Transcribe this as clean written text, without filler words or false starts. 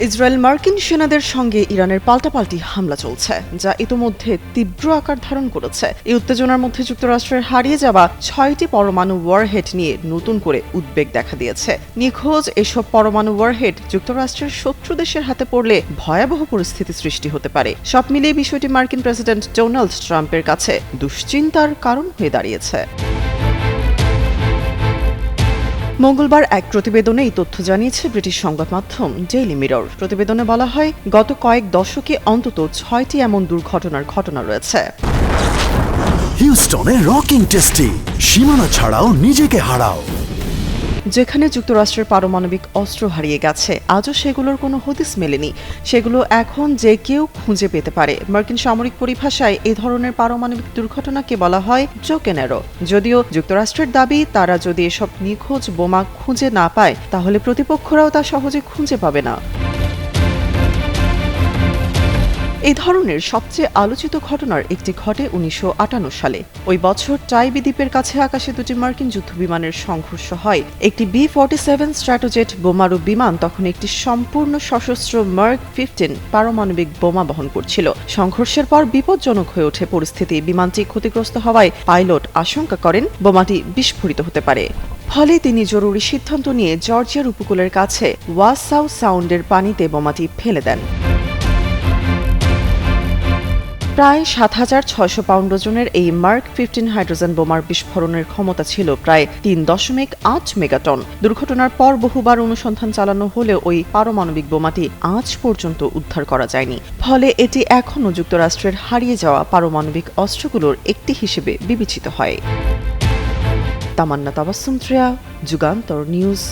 Israel মার্কিন সেনাদের সঙ্গে ইরানের পাল্টাপাল্টি হামলা চলছে, যা ইতোমধ্যে তীব্র আকার ধারণ করেছে। এই উত্তেজনার মধ্যে যুক্তরাষ্ট্রের হারিয়ে যাওয়া 6টি পরমাণু ওয়ারহেড নিয়ে নতুন করে উদ্বেগ দেখা দিয়েছে। নিখোঁজ এসব পরমাণু ওয়ারহেড যুক্তরাষ্ট্রের শত্রু দেশের হাতে পড়লে ভয়াবহ পরিস্থিতি সৃষ্টি হতে পারে। সব মিলিয়ে বিষয়টি মার্কিন প্রেসিডেন্ট ডোনাল্ড ট্রাম্পের কাছে দুশ্চিন্তার কারণ হয়ে দাঁড়িয়েছে। মঙ্গলবার এক প্রতিবেদনে এই তথ্য জানিয়েছে ব্রিটিশ সংবাদ মাধ্যম ডেইলি মিরর। প্রতিবেদনে বলা হয়, গত কয়েক দশকে অন্তত 6টি এমন দুর্ঘটনার ঘটনা রয়েছে। হিউস্টনে রকিং টেস্টি, সীমানা ছাড়াও নিজেকে হারাও। যেখানে যুক্তরাষ্ট্রের পারমাণবিক অস্ত্র হারিয়ে গেছে, আজও সেগুলোর কোনো হদিস মেলেনি। সেগুলো এখন যে কেউ খুঁজে পেতে পারে। মার্কিন সামরিক পরিভাষায় এই ধরনের পারমাণবিক দুর্ঘটনাকে বলা হয় ব্রোকেন অ্যারো। যদিও যুক্তরাষ্ট্রের দাবি, তারা যদি এসব নিখোঁজ বোমা খুঁজে না পায়, তাহলে প্রতিপক্ষরাও তা সহজে খুঁজে পাবে না। এই ধরনের সবচেয়ে আলোচিত ঘটনার একটি ঘটে 1958 সালে। ওই বছর টাইবি দ্বীপের কাছে আকাশে দুটি মার্কিন যুদ্ধবিমানের সংঘর্ষ হয়। একটি B-47 স্ট্র্যাটোজেট বোমারু বিমান তখন একটি সম্পূর্ণ সশস্ত্র মার্ক 15 পারমাণবিক বোমা বহন করছিল। সংঘর্ষের পর বিপজ্জনক হয়ে ওঠে পরিস্থিতি। বিমানটি ক্ষতিগ্রস্ত হওয়ায় পাইলট আশঙ্কা করেন বোমাটি বিস্ফোরিত হতে পারে। ফলে তিনি জরুরি সিদ্ধান্ত নিয়ে জর্জিয়ার উপকূলের কাছে ওয়াসাউ সাউন্ডের পানিতে বোমাটি ফেলে দেন। প্রায় 7,600 পাউন্ড ওজনের এই মার্ক 15 হাইড্রোজেন বোমার বিস্ফোরণের ক্ষমতা ছিল প্রায় 3.8 মেগাটন। দুর্ঘটনার পর বহুবার অনুসন্ধান চালানো হলেও ওই পারমাণবিক বোমাটি আজ পর্যন্ত উদ্ধার করা যায়নি। ফলে এটি এখনও যুক্তরাষ্ট্রের হারিয়ে যাওয়া পারমাণবিক অস্ত্রগুলোর একটি হিসেবে বিবেচিত হয়। তামান্না তাবাসসুম, যুগান্তর নিউজ।